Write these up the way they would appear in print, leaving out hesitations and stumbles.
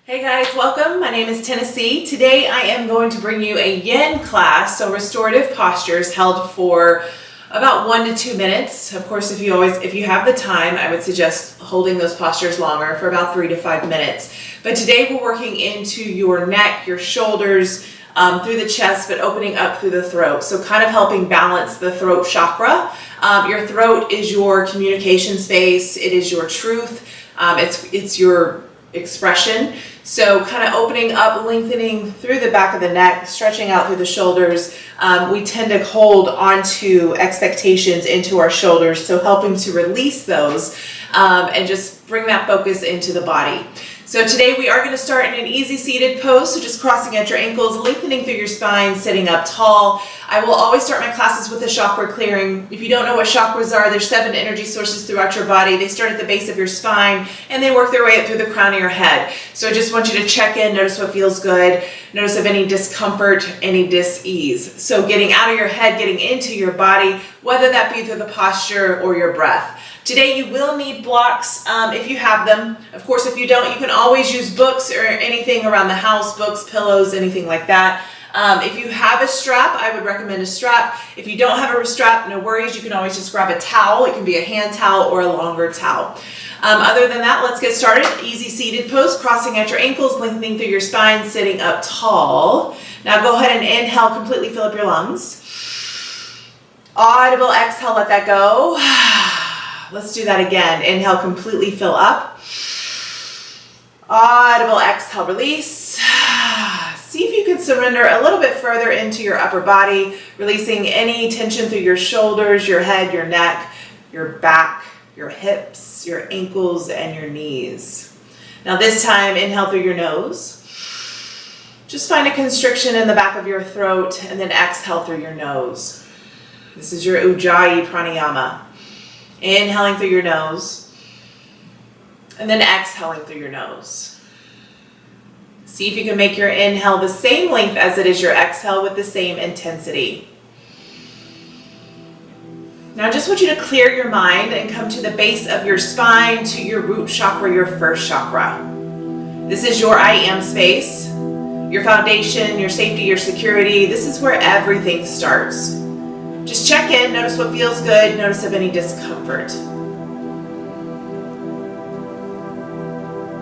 Hey guys, welcome. My name is Tennessee. Today I am going to bring you a yin class, so restorative postures held for about 1 to 2 minutes. Of course, if you have the time, I would suggest holding those postures longer for about 3 to 5 minutes. But today we're working into your neck, your shoulders, through the chest, but opening up through the throat. So kind of helping balance the throat chakra. Your throat is your communication space. It is your truth. It's your expression. So kind of opening up, lengthening through the back of the neck, stretching out through the shoulders. We tend to hold onto expectations into our shoulders, so helping to release those and just bring that focus into the body. So today we are going to start in an easy seated pose, so just crossing at your ankles, lengthening through your spine, sitting up tall. I will always start my classes with a chakra clearing. If you don't know what chakras are, there's 7 energy sources throughout your body. They start at the base of your spine and they work their way up through the crown of your head. So I just want you to check in, notice what feels good, notice of any discomfort, any dis-ease. So getting out of your head, getting into your body, whether that be through the posture or your breath. Today you will need blocks if you have them. Of course, if you don't, you can always use books or anything around the house, books, pillows, anything like that. If you have a strap, I would recommend a strap. If you don't have a strap, no worries. You can always just grab a towel. It can be a hand towel or a longer towel. Other than that, let's get started. Easy seated pose, crossing at your ankles, lengthening through your spine, sitting up tall. Now go ahead and inhale, completely fill up your lungs. Audible exhale, let that go. Let's do that again. Inhale, completely fill up. Audible exhale, release. See if you can surrender a little bit further into your upper body, releasing any tension through your shoulders, your head, your neck, your back, your hips, your ankles, and your knees. Now this time, inhale through your nose. Just find a constriction in the back of your throat, and then exhale through your nose. This is your Ujjayi Pranayama. Inhaling through your nose, and then exhaling through your nose. See if you can make your inhale the same length as it is your exhale with the same intensity. Now I just want you to clear your mind and come to the base of your spine, to your root chakra, your first chakra. This is your I am space, your foundation, your safety, your security. This is where everything starts. Just check in, notice what feels good, notice of any discomfort.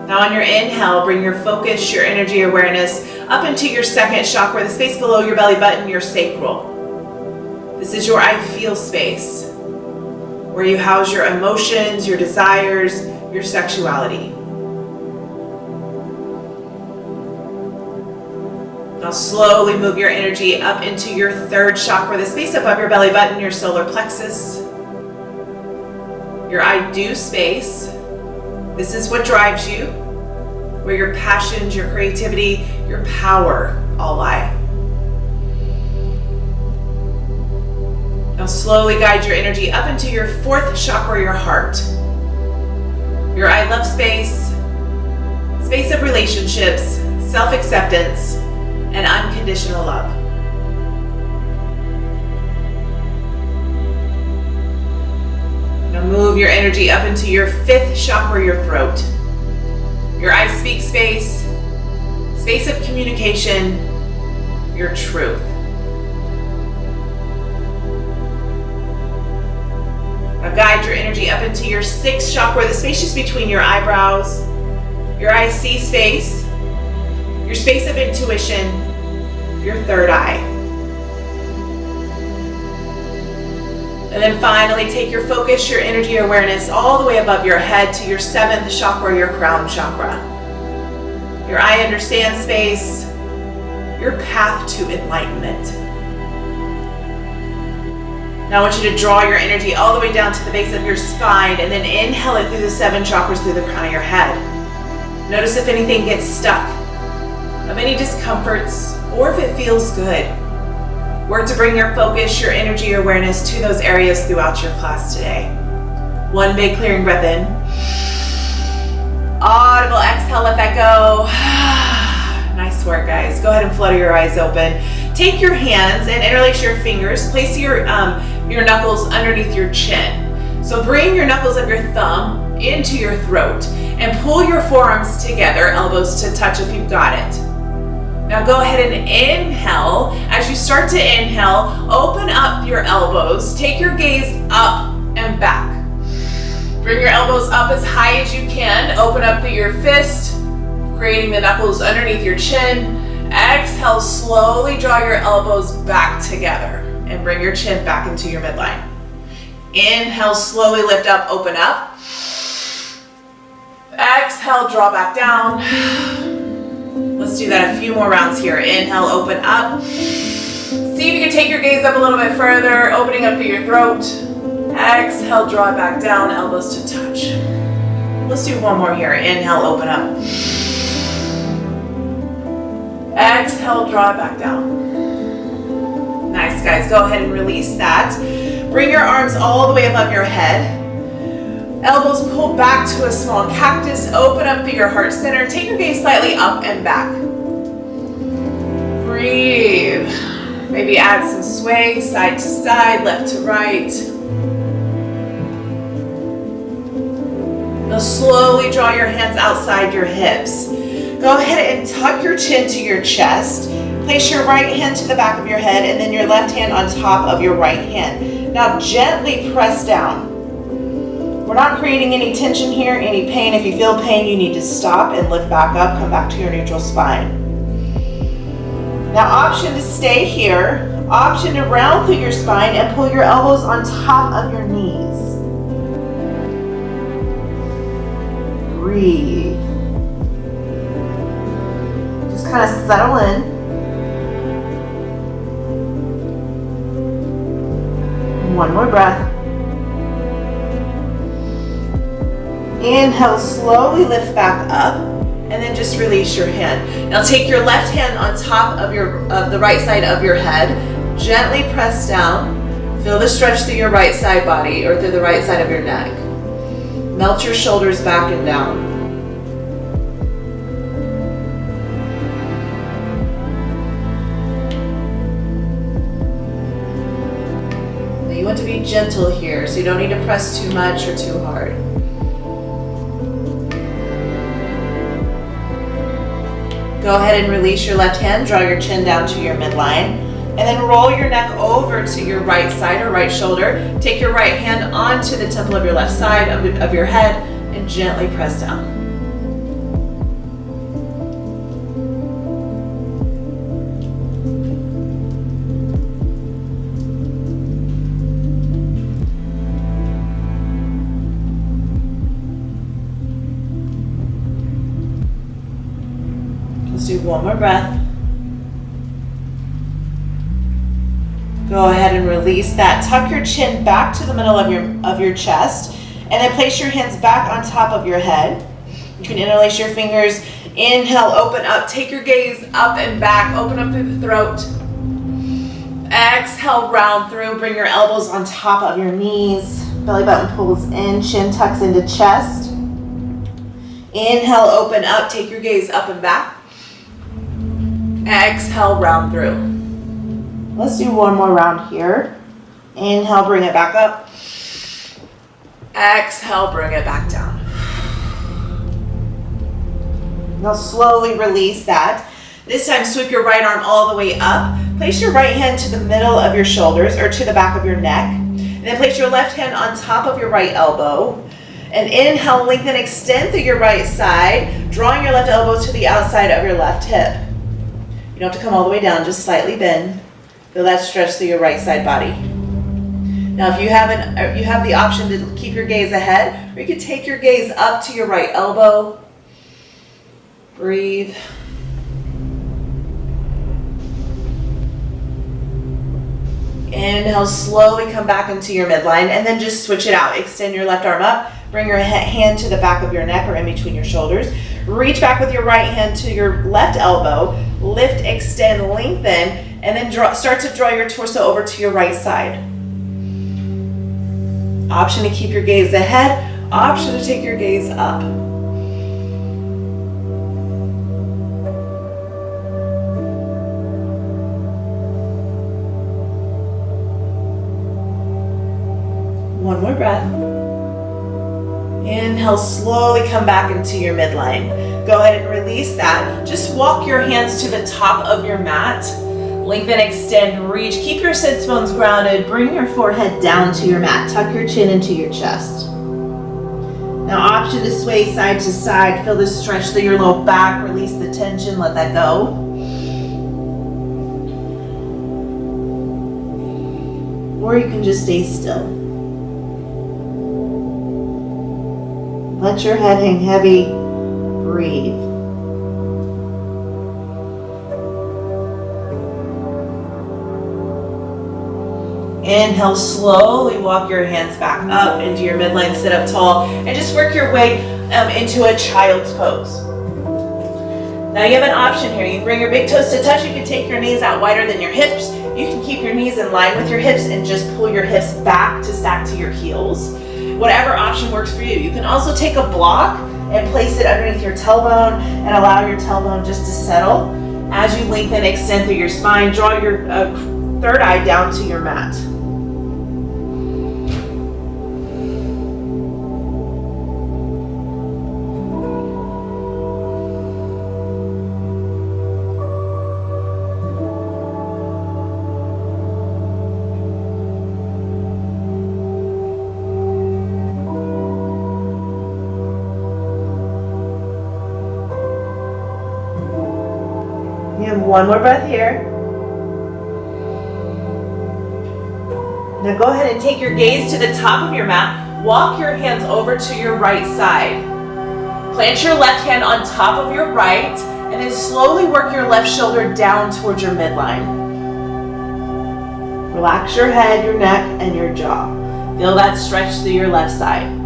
Now on your inhale, bring your focus, your energy awareness up into your second chakra, the space below your belly button, your sacral. This is your I feel space, where you house your emotions, your desires, your sexuality. Now slowly move your energy up into your third chakra, the space above your belly button, your solar plexus, your I do space. This is what drives you, where your passions, your creativity, your power all lie. Now slowly guide your energy up into your fourth chakra, your heart, your I love space, space of relationships, self-acceptance, and unconditional love. Now move your energy up into your fifth chakra, your throat. Your I speak space, space of communication, your truth. Now guide your energy up into your sixth chakra, the space just between your eyebrows, your I see space, your space of intuition, your third eye. And then finally, take your focus, your energy awareness all the way above your head to your seventh chakra, your crown chakra. Your I understand space, your path to enlightenment. Now I want you to draw your energy all the way down to the base of your spine and then inhale it through the 7 chakras through the crown of your head. Notice if anything gets stuck, of any discomforts, or if it feels good. Work to bring your focus, your energy, your awareness to those areas throughout your class today. 1 big clearing breath in. Audible exhale, let that go. Nice work, guys. Go ahead and flutter your eyes open. Take your hands and interlace your fingers. Place your knuckles underneath your chin. So bring your knuckles of your thumb into your throat, and pull your forearms together, elbows to touch if you've got it. Now go ahead and inhale. As you start to inhale, open up your elbows, take your gaze up and back. Bring your elbows up as high as you can, open up your fist, creating the knuckles underneath your chin. Exhale, slowly draw your elbows back together and bring your chin back into your midline. Inhale, slowly lift up, open up. Exhale, draw back down. Let's do that a few more rounds here. Inhale, open up. See if you can take your gaze up a little bit further, opening up through your throat. Exhale, draw it back down, elbows to touch. Let's do one more here. Inhale, open up. Exhale, draw it back down. Nice, guys. Go ahead and release that. Bring your arms all the way above your head. Elbows pull back to a small cactus. Open up through your heart center. Take your gaze slightly up and back. Breathe. Maybe add some sway, side to side, left to right. Now slowly draw your hands outside your hips. Go ahead and tuck your chin to your chest. Place your right hand to the back of your head and then your left hand on top of your right hand. Now gently press down. We're not creating any tension here, any pain. If you feel pain, you need to stop and lift back up, come back to your neutral spine. Now option to stay here, option to round through your spine and pull your elbows on top of your knees. Breathe. Just kind of settle in. One more breath. Inhale, slowly lift back up, and then just release your hand. Now take your left hand on top of the right side of your head. Gently press down. Feel the stretch through your right side body or through the right side of your neck. Melt your shoulders back and down. Now you want to be gentle here, so you don't need to press too much or too hard. Go ahead and release your left hand, draw your chin down to your midline, and then roll your neck over to your right side or right shoulder. Take your right hand onto the temple of your left side of your head and gently press down. Let's do one more breath. Go ahead and release that. Tuck your chin back to the middle of your chest, and then place your hands back on top of your head. You can interlace your fingers. Inhale, open up. Take your gaze up and back. Open up through the throat. Exhale, round through. Bring your elbows on top of your knees. Belly button pulls in, chin tucks into chest. Inhale, open up. Take your gaze up and back. Exhale, round through. Let's do one more round here. Inhale, bring it back up. Exhale, bring it back down. Now slowly release that. This time sweep your right arm all the way up. Place your right hand to the middle of your shoulders or to the back of your neck. And then place your left hand on top of your right elbow. And inhale, lengthen, extend through your right side, drawing your left elbow to the outside of your left hip. You don't have to come all the way down, just slightly bend. Feel that stretch through your right side body. Now if you have the option to keep your gaze ahead, or you can take your gaze up to your right elbow. Breathe. Inhale, slowly come back into your midline, and then just switch it out. Extend your left arm up, bring your hand to the back of your neck or in between your shoulders. Reach back with your right hand to your left elbow, lift, extend, lengthen, and then start to draw your torso over to your right side. Option to keep your gaze ahead, option to take your gaze up. One more breath. Inhale. Inhale, slowly come back into your midline. Go ahead and release that. Just walk your hands to the top of your mat. Lengthen, extend, reach. Keep your sits bones grounded. Bring your forehead down to your mat. Tuck your chin into your chest. Now option to sway side to side. Feel this stretch through your low back. Release the tension. Let that go. Or you can just stay still. Let your head hang heavy. Breathe. Inhale, slowly walk your hands back up into your midline, sit up tall, and just work your way into a child's pose. Now you have an option here. You can bring your big toes to touch. You can take your knees out wider than your hips. You can keep your knees in line with your hips and just pull your hips back to stack to your heels. Whatever option works for you. You can also take a block and place it underneath your tailbone and allow your tailbone just to settle. As you lengthen, extend through your spine, draw your third eye down to your mat. You have one more breath here. Now go ahead and take your gaze to the top of your mat. Walk your hands over to your right side. Plant your left hand on top of your right, and then slowly work your left shoulder down towards your midline. Relax your head, your neck, and your jaw. Feel that stretch through your left side.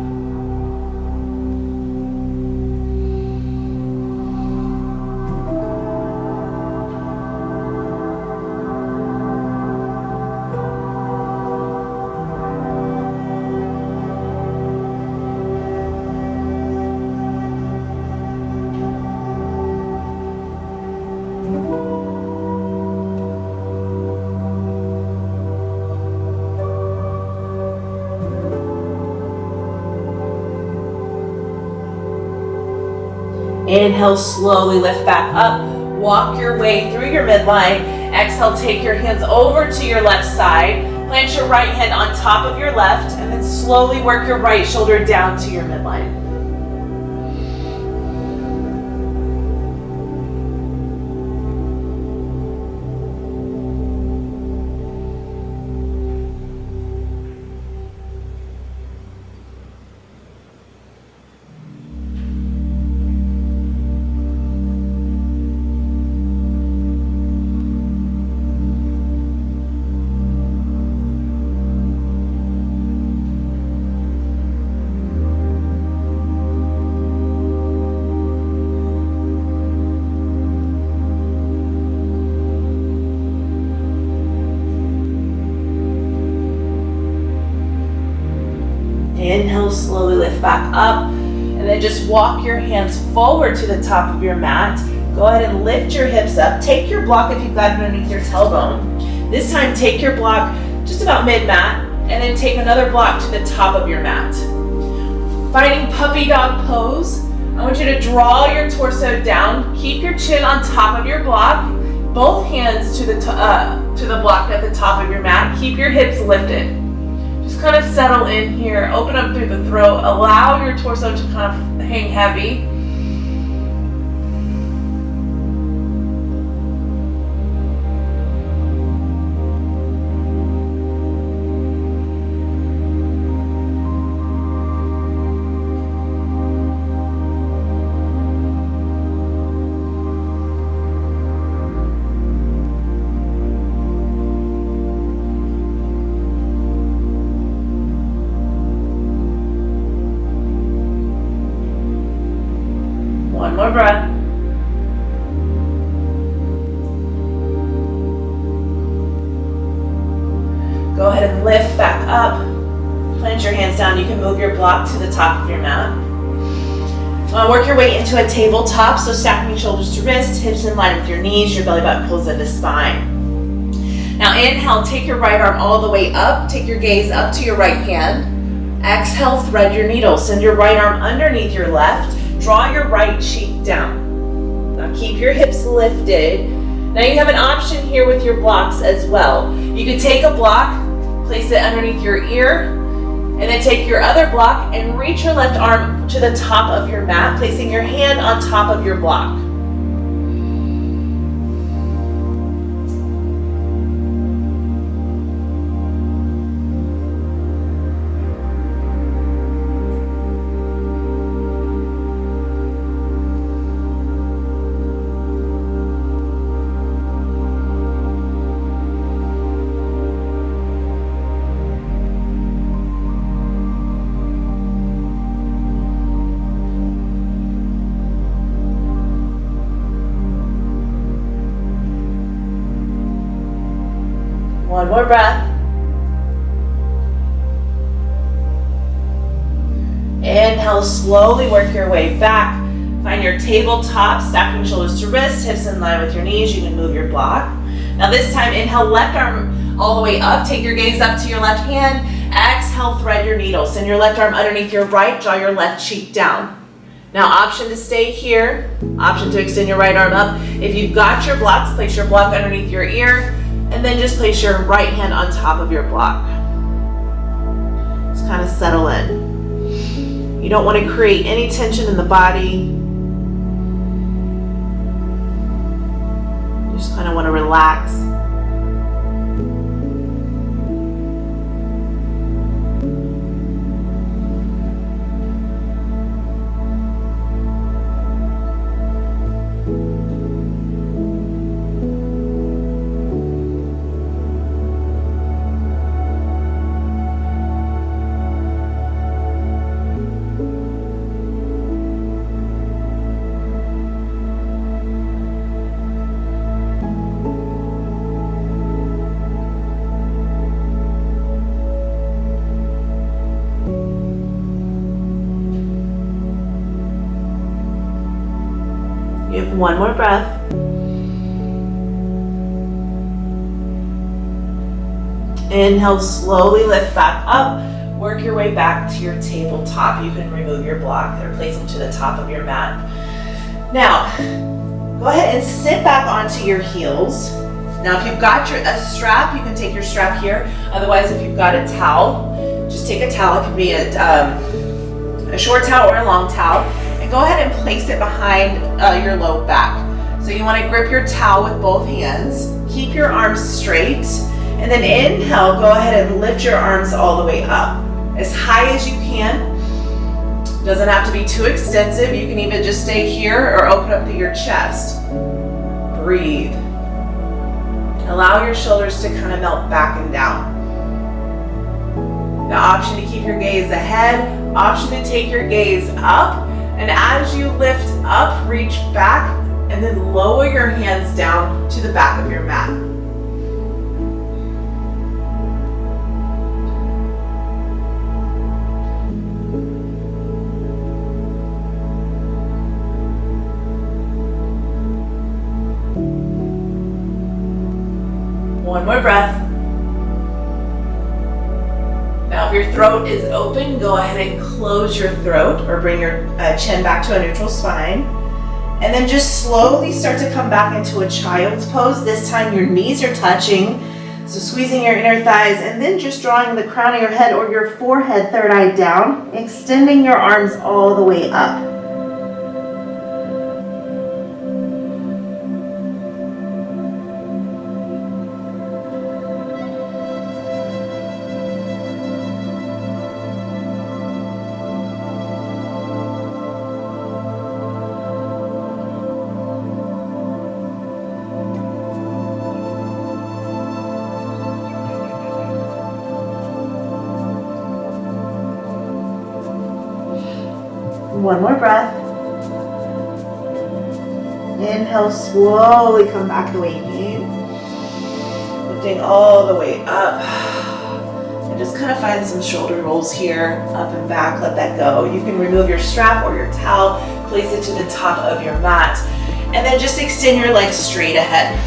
Inhale, slowly lift back up. Walk your way through your midline. Exhale, take your hands over to your left side. Plant your right hand on top of your left, and then slowly work your right shoulder down to your midline. Inhale, slowly lift back up, and then just walk your hands forward to the top of your mat. Go ahead and lift your hips up. Take your block if you've got it underneath your tailbone. This time, take your block just about mid-mat, and then take another block to the top of your mat. Finding puppy dog pose, I want you to draw your torso down. Keep your chin on top of your block. Both hands to the block at the top of your mat. Keep your hips lifted. Just kind of settle in here, open up through the throat, allow your torso to kind of hang heavy. One more breath. Go ahead and lift back up. Plant your hands down. You can move your block to the top of your mat. Work your way into a tabletop. So stacking your shoulders to wrist, hips in line with your knees, your belly button pulls into spine. Now inhale, take your right arm all the way up. Take your gaze up to your right hand. Exhale, thread your needle. Send your right arm underneath your left. Draw your right cheek down. Now keep your hips lifted. Now you have an option here with your blocks as well. You could take a block, place it underneath your ear, and then take your other block and reach your left arm to the top of your mat, placing your hand on top of your block. One more breath. Inhale, slowly work your way back. Find your tabletop, stacking shoulders to wrist, hips in line with your knees. You can move your block. Now this time, inhale, left arm all the way up. Take your gaze up to your left hand. Exhale, thread your needle. Send your left arm underneath your right. Draw your left cheek down. Now option to stay here. Option to extend your right arm up. If you've got your blocks, place your block underneath your ear. And then just place your right hand on top of your block. Just kind of settle in. You don't want to create any tension in the body. You just kind of want to relax. You have one more breath. Inhale, slowly lift back up. Work your way back to your tabletop. You can remove your block or place them to the top of your mat. Now, go ahead and sit back onto your heels. Now, if you've got a strap, you can take your strap here. Otherwise, if you've got a towel, just take a towel. It could be a short towel or a long towel. And go ahead and place it behind your low back. So you want to grip your towel with both hands. Keep your arms straight. And then inhale, go ahead and lift your arms all the way up. As high as you can. Doesn't have to be too extensive. You can even just stay here or open up to your chest. Breathe. Allow your shoulders to kind of melt back and down. Now, option to keep your gaze ahead. Option to take your gaze up. And as you lift up, reach back and then lower your hands down to the back of your mat. One more breath. Now, if your throat is open, go ahead and close your throat or bring your chin back to a neutral spine. And then just slowly start to come back into a child's pose. This time your knees are touching, so squeezing your inner thighs and then just drawing the crown of your head or your forehead, third eye down, extending your arms all the way up. One more breath. Inhale, slowly come back the way you came. Lifting all the way up. And just kind of find some shoulder rolls here, up and back, let that go. You can remove your strap or your towel, place it to the top of your mat, and then just extend your legs straight ahead.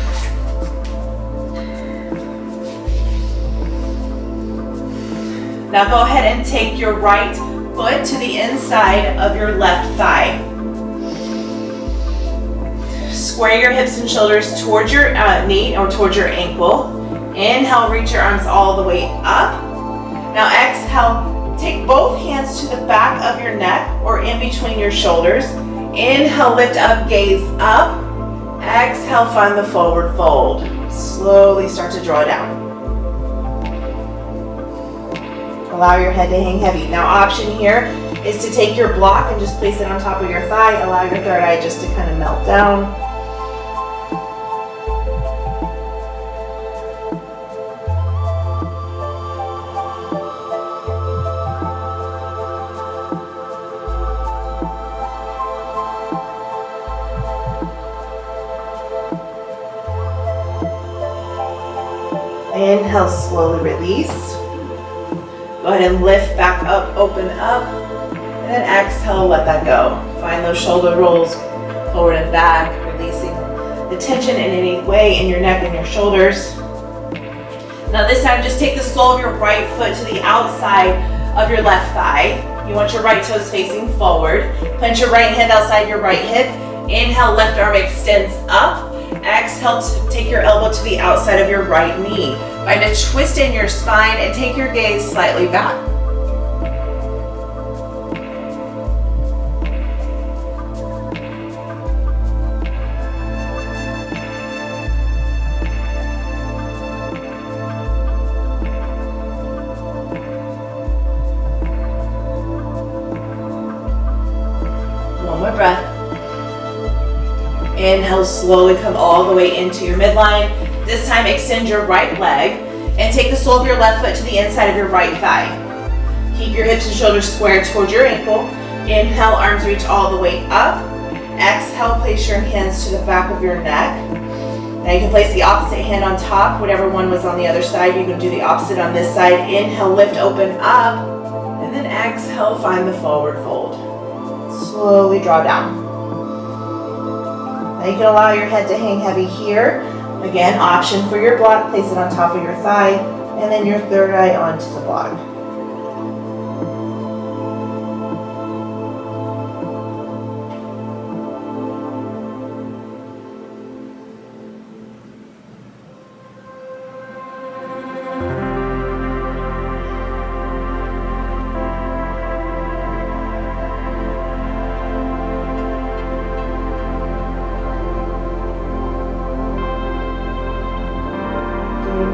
Now go ahead and take your right foot to the inside of your left thigh. Square your hips and shoulders towards your knee or towards your ankle. Inhale, reach your arms all the way up. Now exhale, take both hands to the back of your neck or in between your shoulders. Inhale, lift up, gaze up. Exhale, find the forward fold. Slowly start to draw down. Allow your head to hang heavy. Now option here is to take your block and just place it on top of your thigh. Allow your third eye just to kind of melt down. Inhale, slowly release. Go ahead and lift back up, open up, and then exhale, let that go. Find those shoulder rolls forward and back, releasing the tension in any way in your neck and your shoulders. Now this time, just take the sole of your right foot to the outside of your left thigh. You want your right toes facing forward. Plant your right hand outside your right hip. Inhale, left arm extends up. Exhale, take your elbow to the outside of your right knee. Find a twist in your spine and take your gaze slightly back. One more breath. Inhale, slowly come all the way into your midline. This time, extend your right leg and take the sole of your left foot to the inside of your right thigh. Keep your hips and shoulders squared towards your ankle. Inhale, arms reach all the way up. Exhale, place your hands to the back of your neck. Now you can place the opposite hand on top. Whatever one was on the other side, you can do the opposite on this side. Inhale, lift, open up. And then exhale, find the forward fold. Slowly draw down. Now you can allow your head to hang heavy here. Again, option for your block, place it on top of your thigh, and then your third eye onto the block.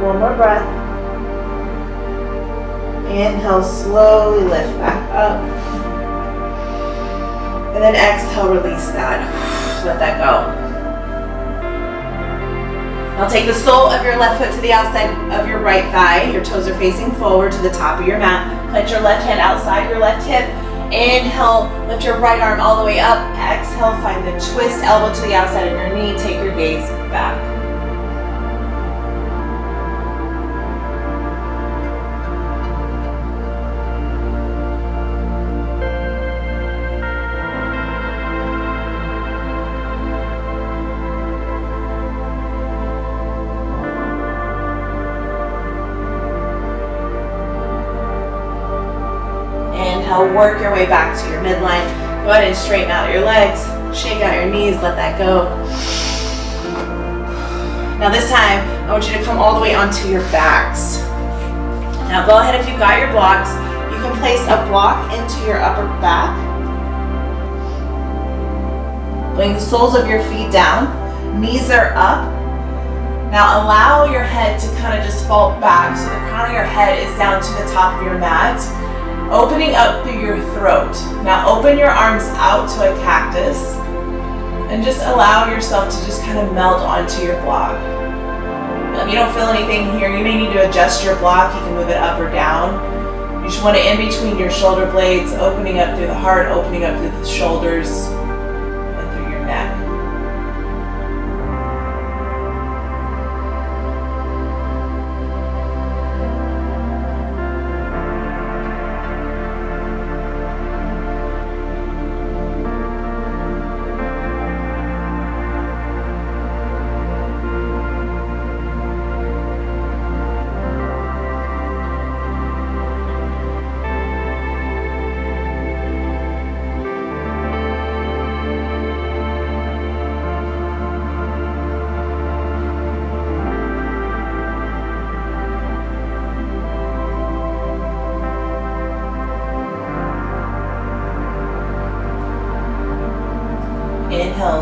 One more breath. Inhale, slowly lift back up. And then exhale, release that. Let that go. Now take the sole of your left foot to the outside of your right thigh. Your toes are facing forward to the top of your mat. Plant your left hand outside your left hip. Inhale, lift your right arm all the way up. Exhale, find the twist, elbow to the outside of your knee. Take your gaze back. Work your way back to your midline. Go ahead and straighten out your legs. Shake out your knees. Let that go. Now this time, I want you to come all the way onto your backs. Now go ahead, if you've got your blocks, you can place a block into your upper back. Bring the soles of your feet down. Knees are up. Now allow your head to kind of just fall back so the crown of your head is down to the top of your mat. Opening up through your throat. Now open your arms out to a cactus and just allow yourself to just kind of melt onto your block. If you don't feel anything here, you may need to adjust your block. You can move it up or down. You just want it in between your shoulder blades, opening up through the heart, opening up through the shoulders, and through your neck.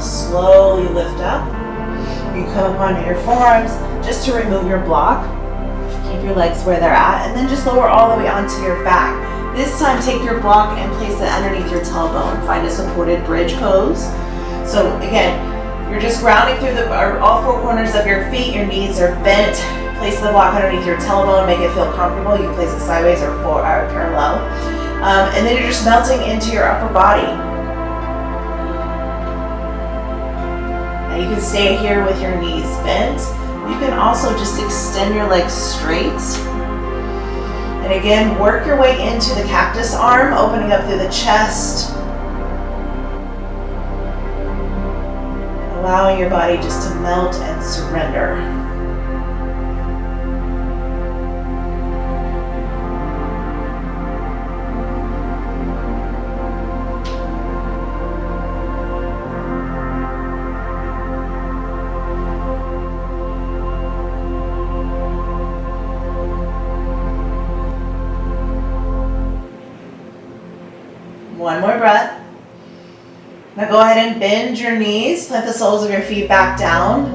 slowly lift up. You come up onto your forearms just to remove your block. Keep your legs where they're at, and then just lower all the way onto your back. This time, take your block and place it underneath your tailbone. Find a supported bridge pose. So again, you're just grounding through all four corners of your feet. Your knees are bent. Place the block underneath your tailbone. Make it feel comfortable. You can place it sideways or parallel. And then you're just melting into your upper body. Now you can stay here with your knees bent. You can also just extend your legs straight. And again, work your way into the cactus arm, opening up through the chest. Allowing your body just to melt and surrender. One more breath. Now go ahead and bend your knees, plant the soles of your feet back down.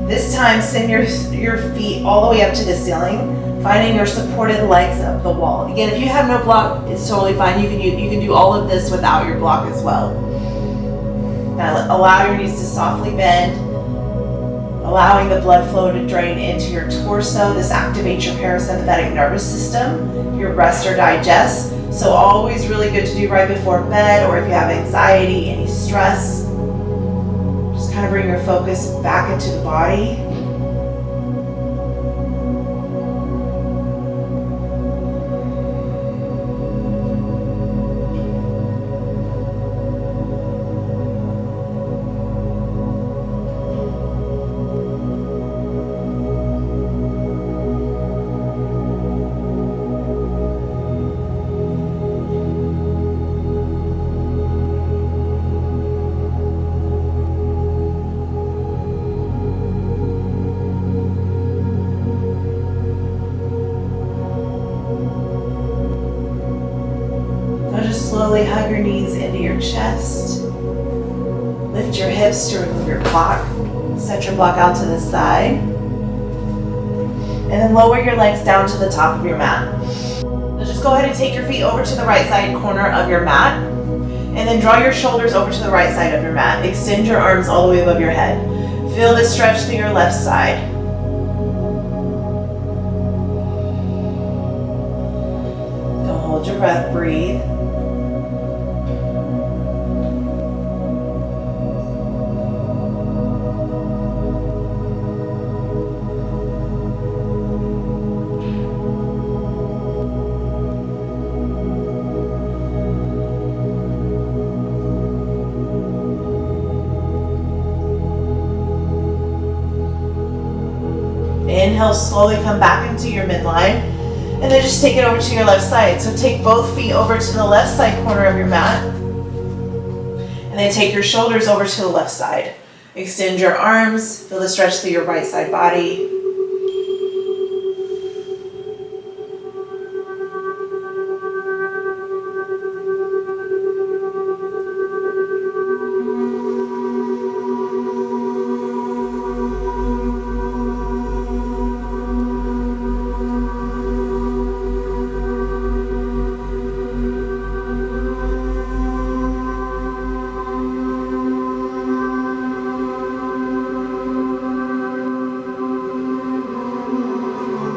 This time send your feet all the way up to the ceiling, finding your supported legs up the wall. Again, if you have no block, it's totally fine. You can do all of this without your block as well. Now allow your knees to softly bend, allowing the blood flow to drain into your torso. This activates your parasympathetic nervous system, your rest or digest. So always really good to do right before bed, or if you have anxiety, any stress. Just kind of bring your focus back into the body. Slowly hug your knees into your chest. Lift your hips to remove your block. Set your block out to the side. And then lower your legs down to the top of your mat. Now just go ahead and take your feet over to the right side corner of your mat. And then draw your shoulders over to the right side of your mat. Extend your arms all the way above your head. Feel this stretch through your left side. Don't hold your breath, breathe. Inhale, slowly come back into your midline, and then just take it over to your left side. So take both feet over to the left side corner of your mat, and then take your shoulders over to the left side. Extend your arms, feel the stretch through your right side body.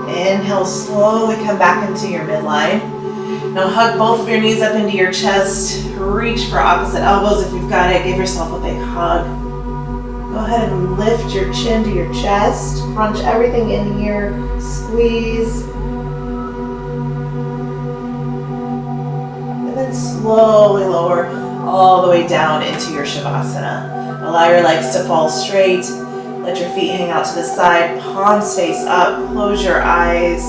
Inhale, slowly come back into your midline. Now hug both of your knees up into your chest. Reach for opposite elbows if you've got it. Give yourself a big hug. Go ahead and lift your chin to your chest. Crunch everything in here. Squeeze. And then slowly lower all the way down into your Shavasana. Allow your legs to fall straight. Let your feet hang out to the side, palms face up, close your eyes.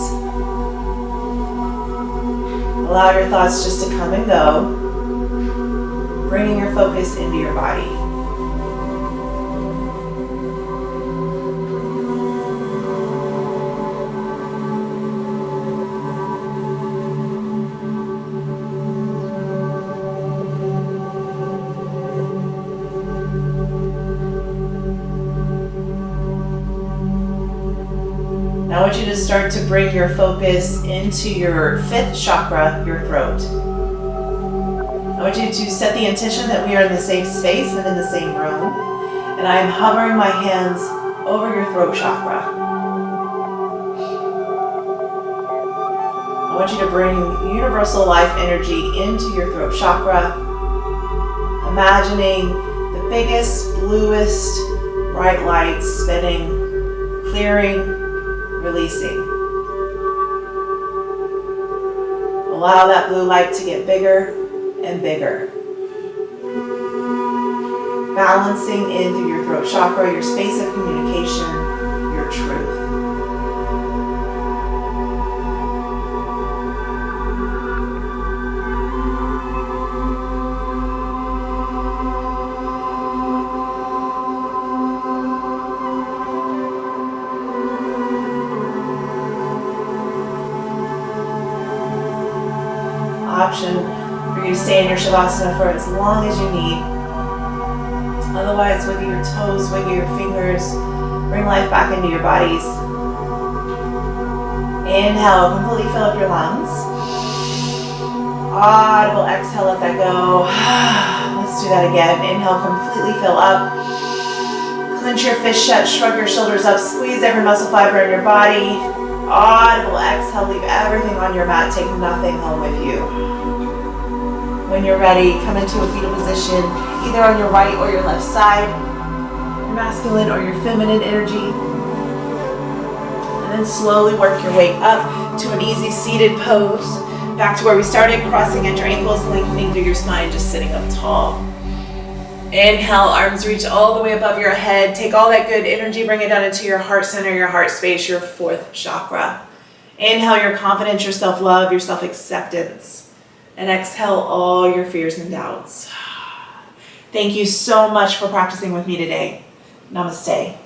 Allow your thoughts just to come and go, bringing your focus into your body. Now I want you to start to bring your focus into your 5th chakra, your throat. I want you to set the intention that we are in the same space and in the same room. And I am hovering my hands over your throat chakra. I want you to bring universal life energy into your throat chakra, imagining the biggest, bluest, bright lights spinning, clearing, releasing. Allow that blue light to get bigger and bigger. Balancing in through your throat chakra, your space of communication, your truth. Option for you to stay in your Shavasana for as long as you need. Otherwise, wiggle your toes, wiggle your fingers, bring life back into your bodies. Inhale, completely fill up your lungs. Audible exhale, let that go. Let's do that again. Inhale, completely fill up. Clench your fist shut, shrug your shoulders up, squeeze every muscle fiber in your body. Audible exhale, leave everything on your mat, take nothing home with you. When you're ready, come into a fetal position, either on your right or your left side, your masculine or your feminine energy. And then slowly work your way up to an easy seated pose. Back to where we started, crossing at your ankles, lengthening through your spine, just sitting up tall. Inhale, arms reach all the way above your head. Take all that good energy, bring it down into your heart center, your heart space, your 4th chakra. Inhale your confidence, your self-love, your self-acceptance. And exhale all your fears and doubts. Thank you so much for practicing with me today. Namaste.